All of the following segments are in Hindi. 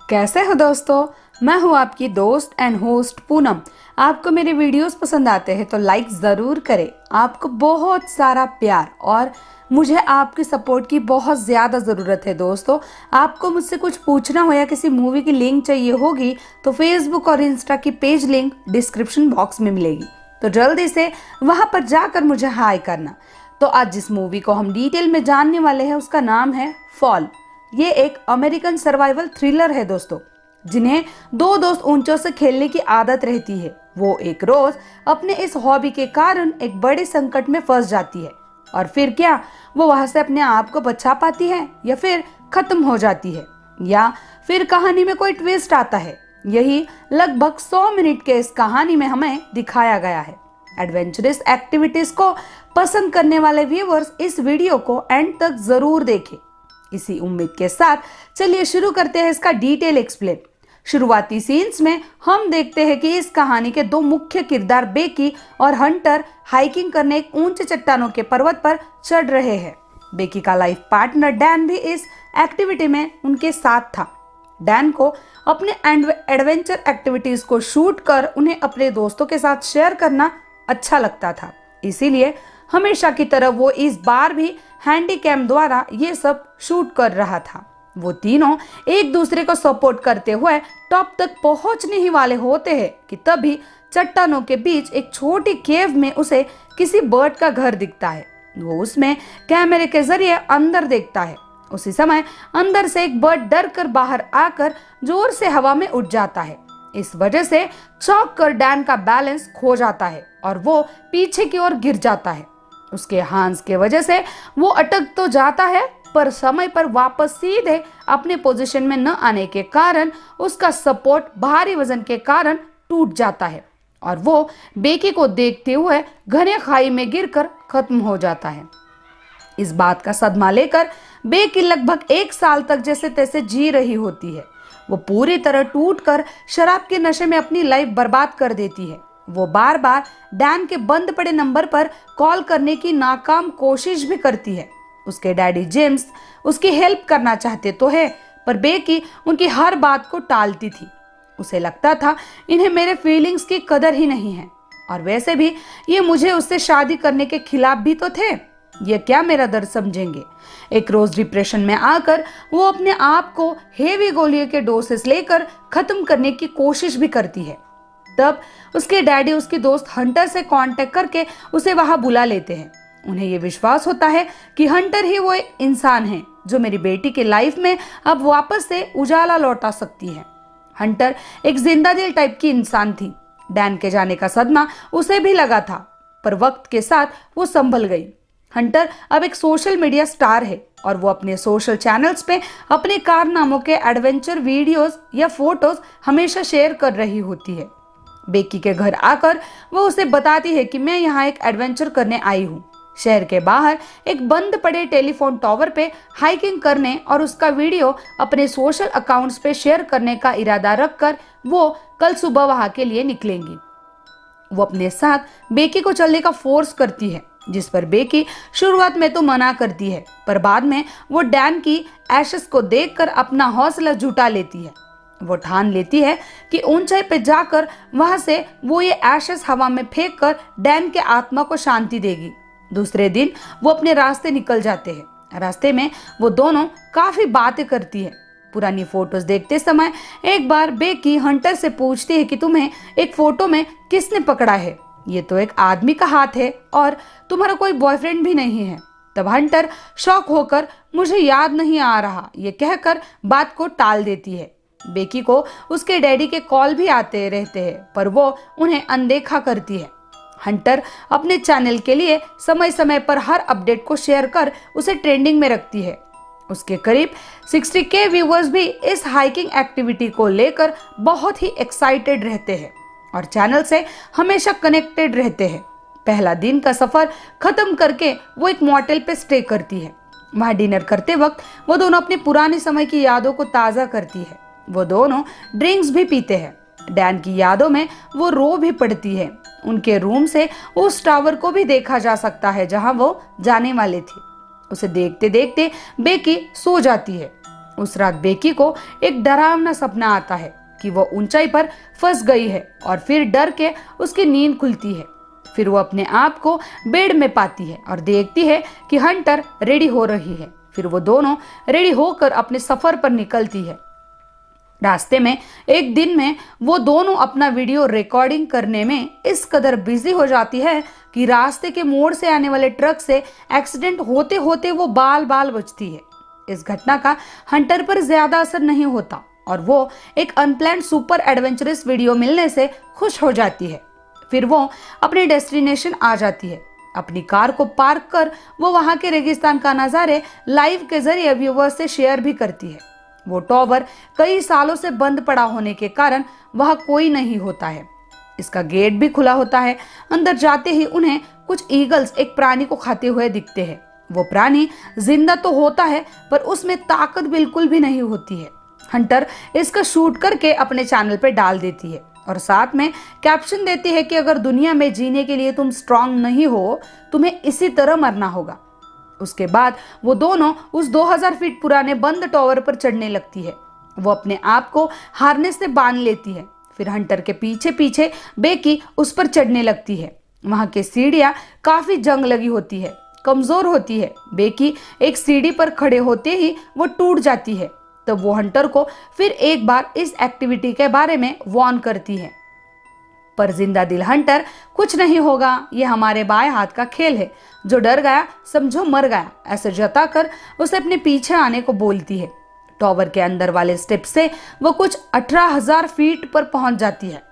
कैसे हो दोस्तों। मैं हूं आपकी दोस्त एंड होस्ट पूनम। आपको मेरे वीडियोस पसंद आते हैं तो लाइक ज़रूर करें। आपको बहुत सारा प्यार और मुझे आपकी सपोर्ट की बहुत ज़्यादा ज़रूरत है दोस्तों। आपको मुझसे कुछ पूछना हो या किसी मूवी की लिंक चाहिए होगी तो फेसबुक और इंस्टा की पेज लिंक डिस्क्रिप्शन बॉक्स में मिलेगी, तो जल्दी से वहां पर जाकर मुझे हाई करना। तो आज जिस मूवी को हम डिटेल में जानने वाले हैं उसका नाम है फॉल। ये एक अमेरिकन सर्वाइवल थ्रिलर है दोस्तों, जिन्हें दो दोस्त ऊंचों से खेलने की आदत रहती है। वो एक रोज अपने इस हॉबी के कारण एक बड़े संकट में फंस जाती है और फिर क्या वो वहां से अपने आप को बचा पाती है या फिर खत्म हो जाती है, या फिर कहानी में कोई ट्विस्ट आता है। यही लगभग 100 मिनट के इस कहानी में हमें दिखाया गया है। एडवेंचरस एक्टिविटीज को पसंद करने वाले व्यूअर्स इस वीडियो को एंड तक जरूर देखें। इसी उम्मीद के साथ चलिए शुरू करते हैं इसका डिटेल एक्सप्लेन। शुरुआती सीन्स में हम देखते हैं कि इस कहानी के दो मुख्य किरदार बेकी और हंटर हाइकिंग करने एक ऊंचे चट्टानों के पर्वत पर चढ़ रहे हैं। बेकी का लाइफ पार्टनर डैन भी इस एक्टिविटी में उनके साथ था। डैन को अपने एडवेंचर एक्टिविटीज को शूट कर उन्हें अपने दोस्तों के साथ शेयर करना अच्छा लगता था, इसीलिए हमेशा की तरह वो इस बार भी हैंडी कैम द्वारा ये सब शूट कर रहा था। वो तीनों एक दूसरे को सपोर्ट करते हुए टॉप तक पहुंचने ही वाले होते हैं कि तभी चट्टानों के बीच एक छोटी केव में उसे किसी बर्ड का घर दिखता है। वो उसमें कैमरे के जरिए अंदर देखता है। उसी समय अंदर से एक बर्ड डर कर बाहर आकर जोर से हवा में उड़ जाता है। इस वजह से चौंक कर डैन का बैलेंस खो जाता है और वो पीछे की ओर गिर जाता है। उसके हांस के वजह से वो अटक तो जाता है, पर समय पर वापस सीधे अपने पोजीशन में न आने के कारण उसका सपोर्ट भारी वजन के कारण टूट जाता है और वो बेकी को देखते हुए घने खाई में गिरकर खत्म हो जाता है। इस बात का सदमा लेकर बेकी लगभग 1 साल तक जैसे तैसे जी रही होती है। वो पूरी तरह टूटकर शराब के नशे में अपनी लाइफ बर्बाद कर देती है। वो बार बार डैन के बंद पड़े नंबर पर कॉल करने की नाकाम कोशिश भी करती है। उसके डैडी जेम्स उसकी हेल्प करना चाहते तो है, पर बेकी उनकी हर बात को टालती थी। उसे लगता था इन्हें मेरे फीलिंग्स की कदर ही नहीं है, और वैसे भी ये मुझे उससे शादी करने के खिलाफ भी तो थे। ये क्या मेरा दर्द समझेंगे। एक रोज डिप्रेशन में आकर वो अपने आप को हेवी गोलियों के डोसेस लेकर खत्म करने की कोशिश भी करती है। तब उसके डैडी उसके दोस्त हंटर से कांटेक्ट करके उसे वहां बुला लेते हैं। उन्हें ये विश्वास होता है कि हंटर ही वो एक इंसान है जो मेरी बेटी के लाइफ में अब वापस से उजाला लौटा सकती है। हंटर एक जिंदा दिल टाइप की इंसान थी। डैन के जाने का सदमा उसे भी लगा था, पर वक्त के साथ वो संभल गई। हंटर अब एक सोशल मीडिया स्टार है और वो अपने सोशल चैनल्स पे अपने कारनामों के एडवेंचर वीडियोस या फोटोज हमेशा शेयर कर रही होती है। बेकी के घर आकर वो उसे बताती है कि मैं यहाँ एक एडवेंचर करने आई हूँ। शहर के बाहर एक बंद पड़े टेलीफोन टावर पे हाइकिंग करने और उसका वीडियो अपने सोशल अकाउंट्स पे शेयर करने का इरादा रखकर वो कल सुबह वहां के लिए निकलेंगी। वो अपने साथ बेकी को चलने का फोर्स करती है, जिस पर बेकी शुरुआत में तो मना करती है, पर बाद में वो डैन की एशेस को देखकर अपना हौसला जुटा लेती है। वो ठान लेती है कि ऊंचाई पे जाकर वहां से वो ये एशेस हवा में फेंक कर डैन के आत्मा को शांति देगी। दूसरे दिन वो अपने रास्ते निकल जाते हैं। रास्ते में वो दोनों काफी बातें करती है। पुरानी फोटोज देखते समय एक बार बेकी हंटर से पूछती है कि तुम्हें एक फोटो में किसने पकड़ा है। ये तो एक आदमी का हाथ है और तुम्हारा कोई बॉयफ्रेंड भी नहीं है। तब हंटर शॉक होकर मुझे याद नहीं आ रहा ये कहकर बात को टाल देती है। बेकी को उसके डैडी के कॉल भी आते रहते हैं, पर वो उन्हें अनदेखा करती है। हंटर अपने चैनल के लिए समय समय पर हर अपडेट को शेयर कर उसे ट्रेंडिंग में रखती है। उसके करीब 60K व्यूवर्स भी इस हाइकिंग एक्टिविटी को लेकर बहुत ही एक्साइटेड रहते हैं और चैनल से हमेशा कनेक्टेड रहते हैं। पहला दिन का सफर खत्म करके वो एक मोटेल पे स्टे करती है। वहां डिनर करते वक्त वो दोनों अपने पुराने समय की यादों को ताज़ा करती है। वो दोनों ड्रिंक्स भी पीते हैं। डैन की यादों में वो रो भी पड़ती है। उनके रूम से उस टावर को भी देखा जा सकता है जहां वो जाने वाले थे। उसे देखते देखते बेकी सो जाती है। उस रात बेकी को एक डरावना सपना आता है कि वो ऊंचाई पर फंस गई है और फिर डर के उसकी नींद खुलती है। फिर वो अपने आप को बेड में पाती है और देखती है कि हंटर रेडी हो रही है। फिर वो दोनों रेडी होकर अपने सफर पर निकलती है। रास्ते में एक दिन में वो दोनों अपना वीडियो रिकॉर्डिंग करने में इस कदर बिजी हो जाती है कि रास्ते के मोड़ से आने वाले ट्रक से एक्सीडेंट होते होते वो बाल बाल बचती है। इस घटना का हंटर पर ज्यादा असर नहीं होता और वो एक अनप्लान्ड सुपर एडवेंचरस वीडियो मिलने से खुश हो जाती है। फिर वो अपने डेस्टिनेशन आ जाती है। अपनी कार को पार्क कर वो वहां के रेगिस्तान का नजारे लाइव के जरिए व्यूवर्स से शेयर भी करती है। वो टॉवर कई सालों से बंद पड़ा होने के कारण वहां कोई नहीं होता है। इसका गेट भी खुला होता है। अंदर जाते ही उन्हें कुछ ईगल्स एक प्राणी को खाते हुए दिखते हैं। वो प्राणी जिंदा तो होता है पर उसमें ताकत बिल्कुल भी नहीं होती है। हंटर इसका शूट करके अपने चैनल पे डाल देती है और साथ में कैप्शन देती है कि अगर दुनिया में जीने के लिए तुम स्ट्रांग नहीं हो, तुम्हें इसी तरह मरना होगा। उसके बाद वो दोनों उस 2000 फीट पुराने बंद टॉवर पर चढ़ने लगती है। वो अपने आप को हार्नेस से बांध लेती है। फिर हंटर के पीछे पीछे बेकी उस पर चढ़ने लगती है। वहां की सीढ़ियां काफी जंग लगी होती है, कमजोर होती है। बेकी एक सीढ़ी पर खड़े होते ही वो टूट जाती है। तब वो हंटर को फिर एक बार इस एक्टिविटी के बारे में वार्न करती है। पर जिंदा दिल हंटर कुछ नहीं होगा, ये हमारे बाएं हाथ का खेल है। जो डर गया समझो मर गया, ऐसे जताकर उसे अपने पीछे आने को बोलती है। टॉवर के अंदर वाले स्टेप से वो कुछ 18,000 फीट पर पहुंच जाती है।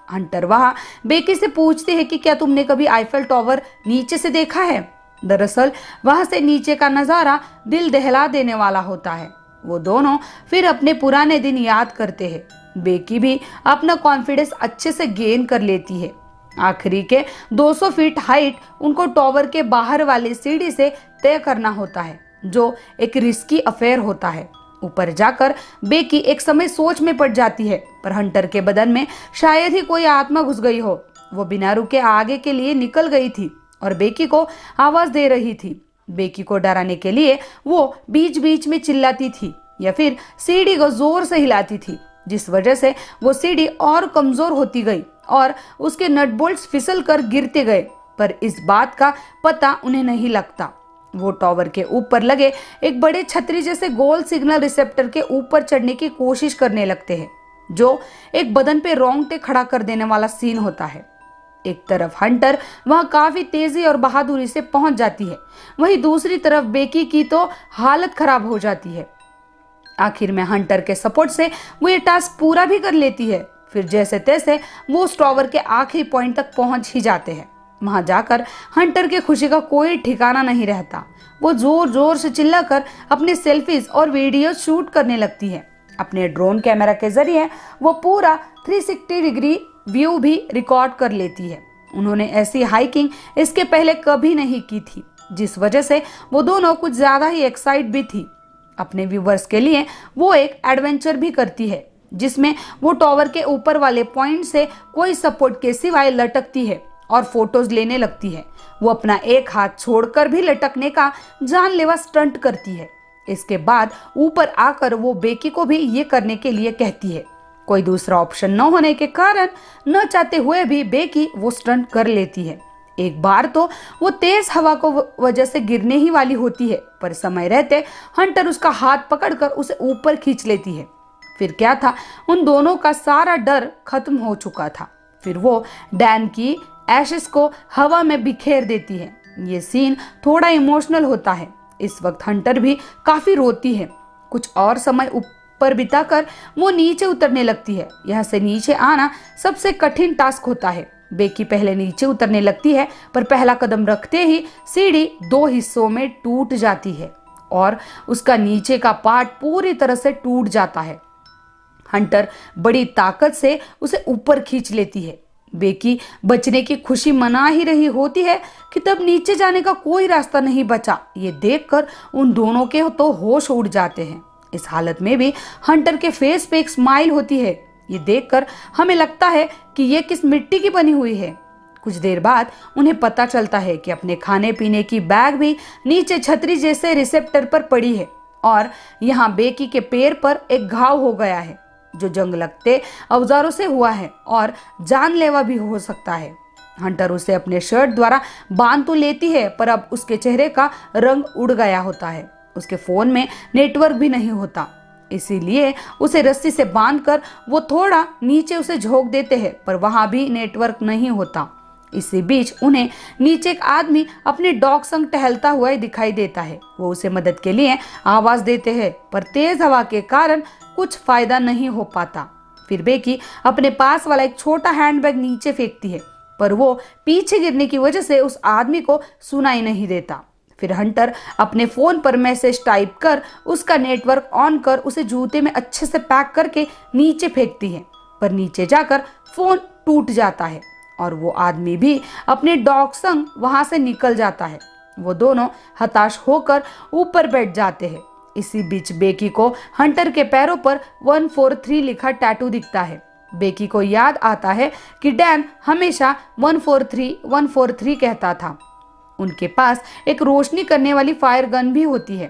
हंटर वहां बेकी से पूछती है कि क्या तुमने कभी आईफेल टॉवर नीचे से देखा है। दरअसल वहां से नीचे का नजारा दिल दहला देने वाला होता है। वो दोनों फिर अपने पुराने दिन याद करते हैं। बेकी भी अपना कॉन्फिडेंस अच्छे से गेन कर लेती है। आखिरी के 200 फीट हाइट उनको टॉवर के बाहर वाली सीढ़ी से तय करना होता है, जो एक रिस्की अफेयर होता है। ऊपर जाकर बेकी एक समय सोच में पड़ जाती है, पर हंटर के बदन में शायद ही कोई आत्मा घुस गई हो। वो बिना रुके आगे के लिए निकल गई थी और बेकी को आवाज दे रही थी। बेकी को डराने के लिए वो बीच बीच में चिल्लाती थी या फिर सीढ़ी को जोर से हिलाती थी, जिस वजह से वो सीढ़ी और कमजोर होती गई और उसके नट बोल्ट्स फिसल कर गिरते गए। पर इस बात का पता उन्हें नहीं लगता। वो टॉवर के ऊपर लगे एक बड़े छतरी जैसे गोल सिग्नल रिसेप्टर के ऊपर चढ़ने की कोशिश करने लगते हैं, जो एक बदन पे रोंगटे खड़ा कर देने वाला सीन होता है। एक तरफ हंटर वहां काफी तेजी और बहादुरी से पहुंच जाती है, वहीं दूसरी तरफ बेकी की तो हालत खराब हो जाती है। आखिर में हंटर के सपोर्ट से वो ये टास्क पूरा भी कर लेती है। फिर जैसे तैसे वो उस टॉवर के आखिरी पॉइंट तक पहुंच ही जाते हैं। वहां जाकर हंटर के खुशी का कोई ठिकाना नहीं रहता। वो जोर जोर से चिल्लाकर अपने सेल्फीज और वीडियो शूट करने लगती है। अपने ड्रोन कैमरा के जरिए वो पूरा 360 डिग्री व्यू भी रिकॉर्ड कर लेती है। उन्होंने ऐसी हाइकिंग इसके पहले कभी नहीं की थी, जिस वजह से वो दोनों कुछ ज्यादा ही एक्साइट भी थी। अपने व्यूवर्स के लिए वो एक एडवेंचर भी करती है, जिसमें वो टॉवर के ऊपर वाले पॉइंट से कोई सपोर्ट के सिवाय लटकती है और फोटोज लेने लगती है। वो अपना एक हाथ छोड़कर भी लटकने का जानलेवा स्टंट करती है। इसके बाद ऊपर आकर वो बेकी को भी ये करने के लिए कहती है। कोई दूसरा ऑप्शन न होने के कारण न चाहते हुए भी बेकी वो स्टंट कर लेती है। एक बार तो वो तेज हवा को वजह से गिरने ही वाली होती है, पर समय रहते हंटर उसका हाथ पकड़कर उसे ऊपर खींच लेती है। फिर क्या था, उन दोनों का सारा डर खत्म हो चुका था। फिर वो डैन की एशेस को हवा में बिखेर देती है। ये सीन थोड़ा इमोशनल होता है। इस वक्त हंटर भी काफी रोती है। कुछ और समय ऊपर बिताकर वो नीचे उतरने लगती है। यहाँ से नीचे आना सबसे कठिन टास्क होता है। बेकी पहले नीचे उतरने लगती है, पर पहला कदम रखते ही सीढ़ी 2 हिस्सों में टूट जाती है और उसका नीचे का पार्ट पूरी तरह से टूट जाता है। हंटर बड़ी ताकत से उसे ऊपर खींच लेती है। बेकी बचने की खुशी मना ही रही होती है कि तब नीचे जाने का कोई रास्ता नहीं बचा। ये देखकर उन दोनों के तो होश उड़ जाते हैं। इस हालत में भी हंटर के फेस पे एक स्माइल होती है। ये देखकर हमें लगता है कि ये किस मिट्टी की बनी हुई है। कुछ देर बाद उन्हें पता चलता है कि अपने खाने पीने की बैग भी नीचे छतरी जैसे रिसेप्टर पर पड़ी है। और यहाँ बेकी के पैर पर एक घाव हो गया है जो जंग लगते औजारों से हुआ है और जानलेवा भी हो सकता है। हंटर उसे अपने शर्ट द्वारा बांध तो लेती है, पर अब उसके चेहरे का रंग उड़ गया होता है। उसके फोन में नेटवर्क भी नहीं होता, इसीलिए उसे रस्सी से बांधकर वो थोड़ा नीचे उसे झोंक देते हैं, पर वहां भी नेटवर्क नहीं होता। इसी बीच उन्हें नीचे एक आदमी अपने डॉग संग टहलता हुआ दिखाई देता है। वो उसे मदद के लिए आवाज देते हैं, पर तेज हवा के कारण कुछ फायदा नहीं हो पाता। फिर बेकी अपने पास वाला एक छोटा हैंडबैग नीचे फेंकती है, पर वो पीछे गिरने की वजह से उस आदमी को सुनाई नहीं देता। फिर हंटर अपने फोन पर मैसेज टाइप कर उसका नेटवर्क ऑन कर उसे जूते में अच्छे से पैक करके नीचे फेंकती है, पर नीचे जाकर फोन टूट जाता है और वो आदमी भी अपने डॉग संग वहां से निकल जाता है। वो दोनों हताश होकर ऊपर बैठ जाते हैं। इसी बीच बेकी को हंटर के पैरों पर 143 लिखा टैटू दिखता है। बेकी को याद आता है कि डैन हमेशा 143 कहता था। उनके पास एक रोशनी करने वाली फायर गन भी होती है,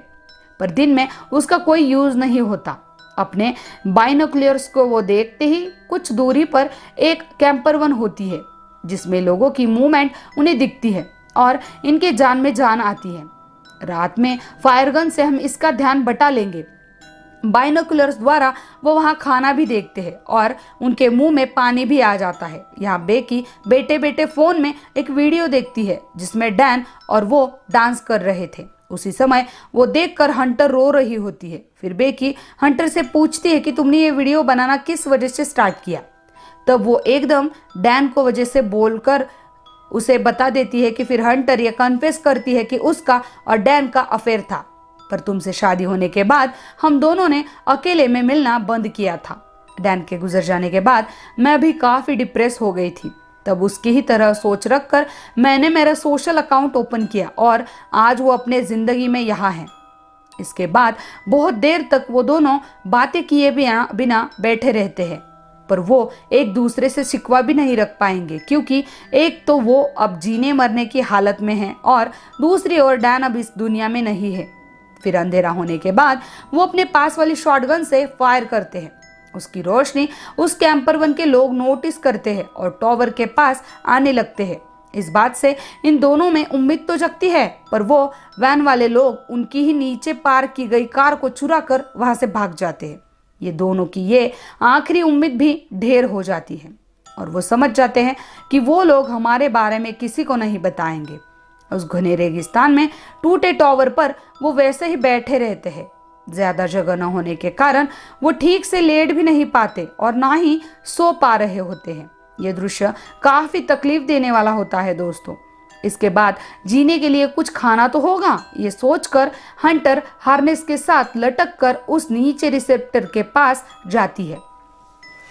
पर दिन में उसका कोई यूज नहीं होता। अपने बाइनोकुलर्स को वो देखते ही कुछ दूरी पर एक कैंपर वन होती है जिसमें लोगों की मूवमेंट उन्हें दिखती है और इनके जान में जान आती है। रात में फायर गन से हम इसका ध्यान बटा लेंगे। बाइनोकुलर्स द्वारा वो वहाँ खाना भी देखते हैं और उनके मुंह में पानी भी आ जाता है। यहाँ बेकी बेटे बेटे फोन में एक वीडियो देखती है जिसमें डैन और वो डांस कर रहे थे। उसी समय वो देखकर हंटर रो रही होती है। फिर बेकी हंटर से पूछती है कि तुमने ये वीडियो बनाना किस वजह से स्टार्ट किया। तब वो एकदम डैन को वजह से बोलकर उसे बता देती है कि फिर हंटर ये कन्फेस करती है कि उसका और डैन का अफेयर था, पर तुमसे शादी होने के बाद हम दोनों ने अकेले में मिलना बंद किया था। डैन के गुजर जाने के बाद मैं भी काफ़ी डिप्रेस हो गई थी। तब उसकी ही तरह सोच रखकर मैंने मेरा सोशल अकाउंट ओपन किया और आज वो अपने ज़िंदगी में यहाँ है। इसके बाद बहुत देर तक वो दोनों बातें किए बिना बैठे रहते हैं, पर वो एक दूसरे से शिकवा भी नहीं रख पाएंगे क्योंकि एक तो वो अब जीने मरने की हालत में है और दूसरी ओर डैन अब इस दुनिया में नहीं है। फिर अंधेरा होने के बाद वो अपने पास वाली शॉटगन से फायर करते हैं। उसकी रोशनी उस कैंपर वन के लोग नोटिस करते हैं और टॉवर के पास आने लगते हैं। इस बात से इन दोनों में उम्मीद तो जगती है, पर वो वैन वाले लोग उनकी ही नीचे पार्क की गई कार को चुरा कर वहां से भाग जाते हैं। ये दोनों की ये आखिरी उम्मीद भी ढेर हो जाती है और वो समझ जाते हैं कि वो लोग हमारे बारे में किसी को नहीं बताएंगे। उस घने रेगिस्तान में टूटे टॉवर पर वो वैसे ही बैठे रहते हैं। ज्यादा जगह न होने के कारण वो ठीक से लेट भी नहीं पाते और ना ही सो पा रहे होते हैं। ये दृश्य काफी तकलीफ देने वाला होता है दोस्तों। इसके बाद जीने के लिए कुछ खाना तो होगा, ये सोचकर हंटर हार्नेस के साथ लटक कर उस नीचे रिसेप्टर के पास जाती है।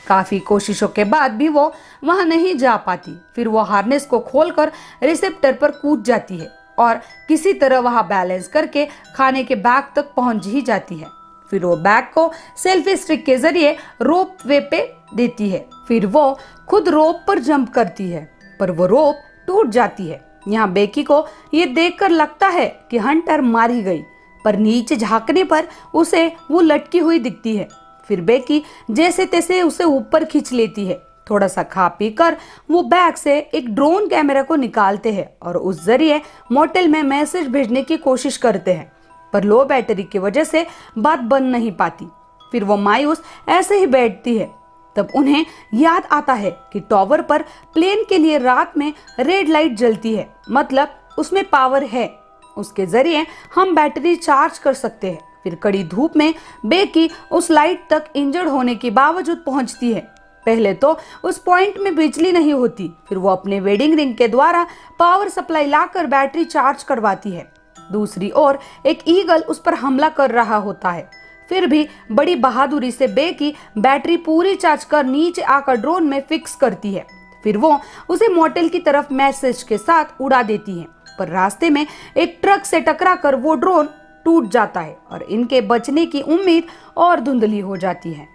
काफी कोशिशों के बाद भी वो वहां नहीं जा पाती। फिर वो हार्नेस को खोलकर रिसेप्टर पर कूद जाती है और किसी तरह वहां बैलेंस करके खाने के बैग तक पहुंच ही जाती है। फिर वो बैग को सेल्फी स्टिक के जरिए रोप वे पे देती है। फिर वो खुद रोप पर जंप करती है, पर वो रोप टूट जाती है। यहाँ बेकी को ये देखकर लगता है कि हंटर मारी गई, पर नीचे झांकने पर उसे वो लटकी हुई दिखती है। फिर बेकी जैसे तैसे उसे ऊपर खींच लेती है। थोड़ा सा खा पी कर वो बैग से एक ड्रोन कैमरा को निकालते हैं और उस जरिए मोटेल में मैसेज भेजने की कोशिश करते हैं, पर लो बैटरी की वजह से बात बन नहीं पाती। फिर वो मायूस ऐसे ही बैठती है। तब उन्हें याद आता है कि टॉवर पर प्लेन के लिए रात में रेड लाइट जलती है, मतलब उसमें पावर है, उसके जरिए हम बैटरी चार्ज कर सकते हैं। फिर कड़ी धूप में बेकी उस लाइट तक इंजर्ड होने के बावजूद पहुंचती है। पहले तो उस पॉइंट में बिजली नहीं होती, फिर वो अपने वेडिंग रिंग के द्वारा पावर सप्लाई लाकर बैटरी चार्ज करवाती है। दूसरी ओर एक ईगल उस पर हमला कर रहा होता है। फिर भी बड़ी बहादुरी से बेकी बैटरी पूरी चार्ज कर नीचे आकर ड्रोन में फिक्स करती है। फिर वो उसे मोटेल की तरफ मैसेज के साथ उड़ा देती है, पर रास्ते में एक ट्रक से टकराकर वो ड्रोन टूट जाता है और इनके बचने की उम्मीद और धुंधली हो जाती है।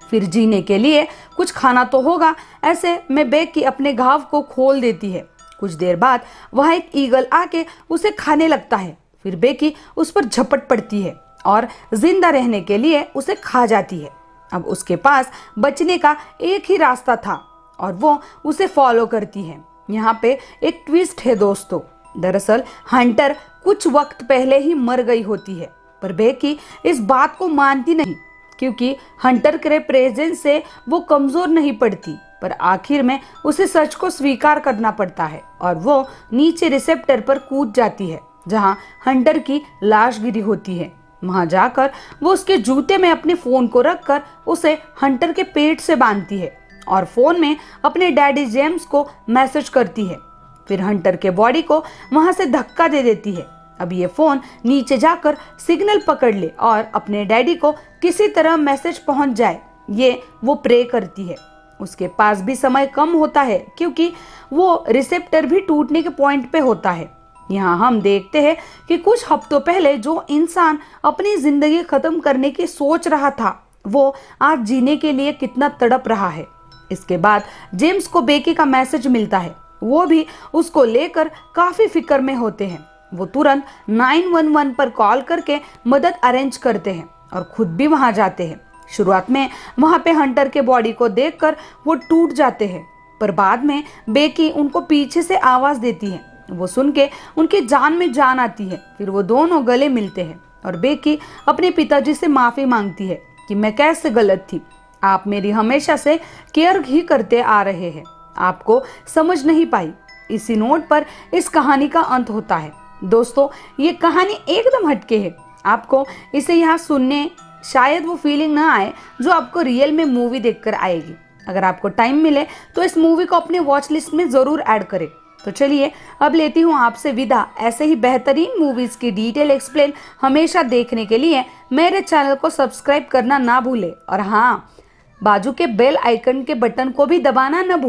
फिर जीने के लिए कुछ खाना तो होगा, ऐसे में बेकी अपने घाव को खोल देती है। कुछ देर बाद वह एक ईगल आके उसे खाने लगता है। फिर बेकी उस पर झपट पड़ती है और जिंदा रहने के लिए उसे खा जाती है। अब उसके पास बचने का एक ही रास्ता था और वो उसे फॉलो करती है। यहाँ पे एक ट्विस्ट है दोस्तों। दरअसल हंटर कुछ वक्त पहले ही मर गई होती है, पर बेकी इस बात को मानती नहीं, क्योंकि हंटर के प्रेजेंस से वो कमजोर नहीं पड़ती। पर आखिर में उसे सच को स्वीकार करना पड़ता है और वो नीचे रिसेप्टर पर कूद जाती है जहां हंटर की लाश गिरी होती है। वहां जाकर वो उसके जूते में अपने फोन को रखकर उसे हंटर के पेट से बांधती है और फोन में अपने डैडी जेम्स को मैसेज करती है। फिर हंटर के बॉडी को वहां से धक्का दे देती है। अब ये फोन नीचे जाकर सिग्नल पकड़ ले और अपने डैडी को किसी तरह मैसेज पहुंच जाए, ये वो प्रे करती है। उसके पास भी समय कम होता है क्योंकि वो रिसेप्टर भी टूटने के पॉइंट पे होता है। यहाँ हम देखते हैं कि कुछ हफ्तों पहले जो इंसान अपनी जिंदगी खत्म करने की सोच रहा था, वो आज जीने के लिए कितना तड़प रहा है। इसके बाद जेम्स को बेकी का मैसेज मिलता है। वो भी उसको लेकर काफी फिक्र में होते हैं। वो तुरंत 911 पर कॉल करके मदद अरेंज करते हैं और खुद भी वहां जाते हैं। शुरुआत में वहां पे हंटर के बॉडी को देखकर वो टूट जाते हैं, पर बाद में बेकी उनको पीछे से आवाज देती है। वो सुन के उनकी जान में जान आती है। फिर वो दोनों गले मिलते हैं और बेकी अपने पिताजी से माफी मांगती है कि मैं कैसे गलत थी, आप मेरी हमेशा से केयर ही करते आ रहे हैं, आपको समझ नहीं पाई। इसी नोट पर इस कहानी का अंत होता है। दोस्तों, ये कहानी एकदम हटके है। आपको इसे यहाँ सुनने शायद वो फीलिंग ना आए जो आपको रियल में मूवी देखकर आएगी। अगर आपको टाइम मिले तो इस मूवी को अपने वॉच लिस्ट में जरूर ऐड करें। तो चलिए अब लेती हूँ आपसे विदा। ऐसे ही बेहतरीन मूवीज की डिटेल एक्सप्लेन हमेशा देखने के लिए मेरे चैनल को सब्सक्राइब करना ना भूले और हाँ, बाजू के बेल आइकन के बटन को भी दबाना ना भूलें।